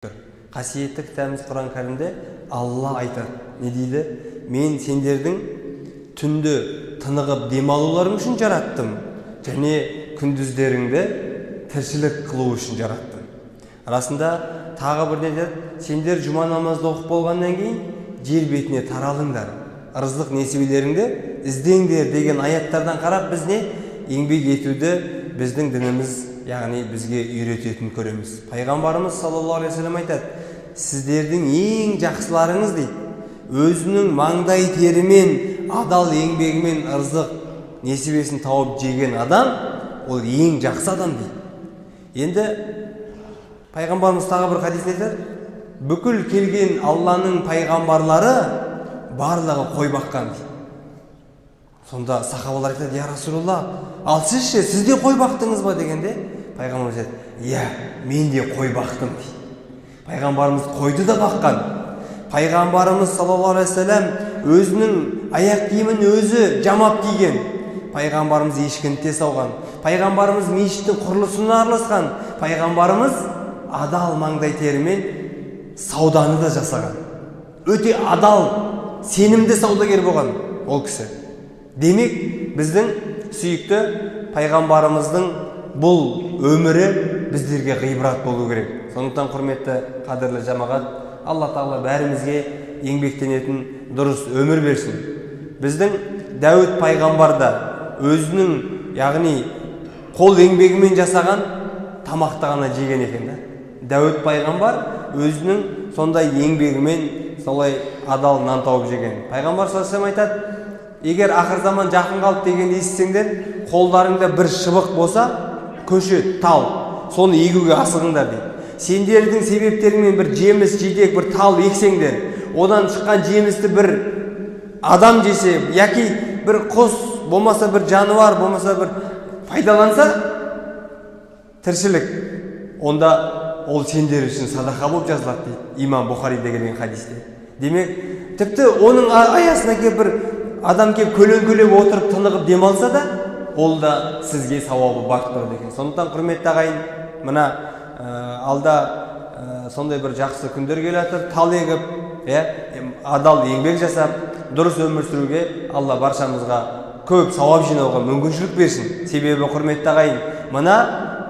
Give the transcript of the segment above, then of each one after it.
Қасиетті кітабымыз Құран кәрімде Алла айтады. Не дейді? Мен сендердің түнді тынығып демалуларың үшін жараттым, және күндіздеріңді тіршілік қылу үшін жараттым. Арасында тағы бір не деді? Сендер жұма намазды оқып болғаннан кейін жер бетіне таралыңдар, ырыздық несібелеріңді іздеңдер деген аяттардан қарап біз не? Еңбек етуді біздің дініміз, яғни бізге үйрететін көреміз. Пайғамбарымыз саллаллаху алейхи вассалам айтады: сіздердің ең жақсыларыңыз дейді, өзінің маңдай терімен, адал еңбегімен ырзық несібесін тауып жеген адам, ол ең жақсы адам дейді. Енді пайғамбарымыз тағы бір хадисте айтады: бүкіл келген Алланың пайғамбарлары барлығы қой баққан дейді. Сонда сахабалар айтады: я Расулалла, ал сіз ше, сіз де қой бақтыңыз ба дегенде, пайғамбарымыз айтады: иә, мен де қой бақтым дейді. Пайғамбарымыз қойды да баққан. Пайғамбарымыз саллаллаху алейхи вассалам өзінің аяқ киімін өзі жамап киген. Пайғамбарымыз ешкіні тес алған. Пайғамбарымыз мешіттің құрылысына араласқан. Пайғамбарымыз адал маңдай терімен сауданы да жасаған. Өте адал, сенімді саудагер болған ол кісі. Демек, біздің сүйікті пайғамбарымыздың бұл өмірі біздерге ғибрат болу керек. Сондықтан құрметті қадірлі жамағат, Алла Тағала бәрімізге еңбектенетін дұрыс өмір берсін. Біздің Дәуіт пайғамбар да өзінің, яғни қол еңбегімен жасаған тамақты ғана жеген екен. Дәуіт пайғамбар өзінің сондай еңбегімен солай адал нан тауып жеген. Пайғамбар саллаллаху алейхи вассалам айтады: егер ақыр заман жақын қалды дегенді естісеңдер, қолдарыңда бір шыбық болса, көшет, тал, соны егуге асығыңдар дейді. Сендердің себептеріңмен бір жеміс, жидек, бір тал ексеңдер, одан шыққан жемісті бір адам жесе, яки бір құс, болмаса бір жануар, болмаса бір пайдаланса, тіршілік, онда ол сендер үшін садақа болып жазылады дейді. Имам Бұхариде келген хадисте. Демек, тіпті оның аясына келіп бір адам келіп көлеңкелеп отырып тынығып демалса да, ол да сізге сауабы бар тұрады екен. Сондықтан құрметті ағайын, мына алда сондай бір жақсы күндер келе жатыр. Тал егіп, адал еңбек жасап, дұрыс өмір сүруге Алла баршамызға көп сауап жинауға мүмкіншілік берсін. Себебі құрметті ағайын, мына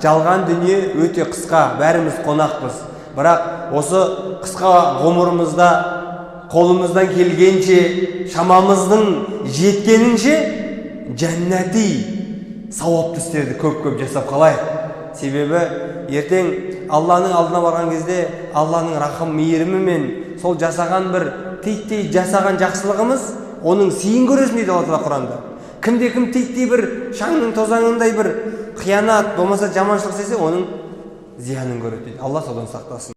жалған дүние өте қысқа, бәріміз қонақпыз. Бірақ осы қысқа ғұмырымызда қолымыздан келгенше, шамамыздың жеткенінше жәннати сауапты істерді көп-көп жасап қалайық. Себебі ертең Алланың алдына барған кезде Алланың рахым мейірімімен сол жасаған бір титтей жасаған жақсылығымыз оның сыйын көресің дейді Алла Тағала Құранда. Кімде-кім титтей бір шаңның тозаңындай бір қиянат болмаса жаманшылық істесе, оның зиянын көреді дейді. Алла содан сақтасын.